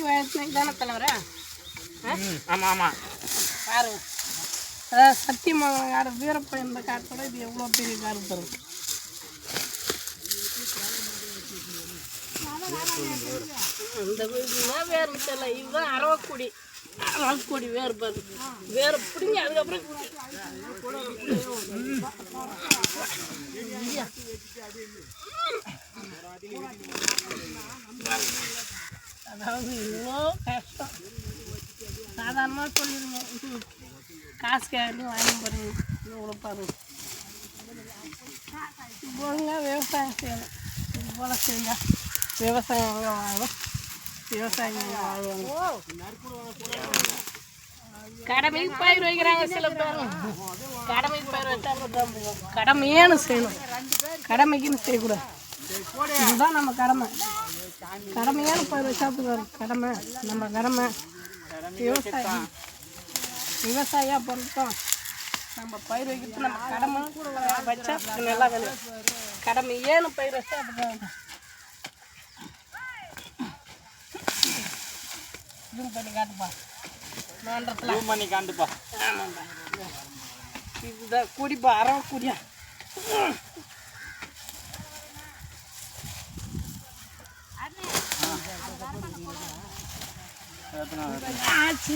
சக்தி வாய்ந்தது தானே தலைவரா? ஆமாம் ஆமாம். பாருங்க, அதாவது சத்தியமங்கலம் காடு வீரப்பன் இந்த காட்டோட இது எவ்வளோ பெரிய காடு தரும். இந்த வீடுனா வேறு தெரியல, இதுதான் அரவக்குடி. அரவக்குடி வேறு பாரு, வேறு பிடிங்க. அதுக்கப்புறம் அதாவது இவ்வளோ கஷ்டம். சாதாரணமாக சொல்லிடுங்க, காசு கேட்டு வாங்கி போகிறீங்க. இவ்வளோ பாருங்க. ஒழுங்காக விவசாயம் செய்யணும். இது போல் செஞ்சால் விவசாயம் எங்கே வாழும், விவசாயம் எங்கே வாழ்வாங்க. கடமைக்கு பயிர் வைக்கிறாங்க சில பேர். கடமைக்கு பயிர் வச்சா தான் முடியும். கடமையேன்னு செய்யணும், கடமைக்குன்னு செய்யக்கூடாது. இதுதான் நம்ம கடமை. கடமையான பயிர் வச்சாப்புக்கு கடமை, நம்ம கடமை. விவசாயம் விவசாயியாக பொறுத்தோம் நம்ம பயிர் வைக்கிறது நம்ம கடமை. வச்சா நல்லா வேணும். கடமை ஏன்னு பயிர் வச்சா அப்படிதான். ஜூம் பண்ணி காட்டுப்பா. ஜூம் பண்ணி காட்டுப்பா. ஆமாப்பா, இதுதான் குடிப்பா, அரவ குடியா. ஆச்சு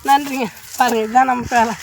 நன்றிங்க. பாருங்க, இதுதான் நம்ம வேலை.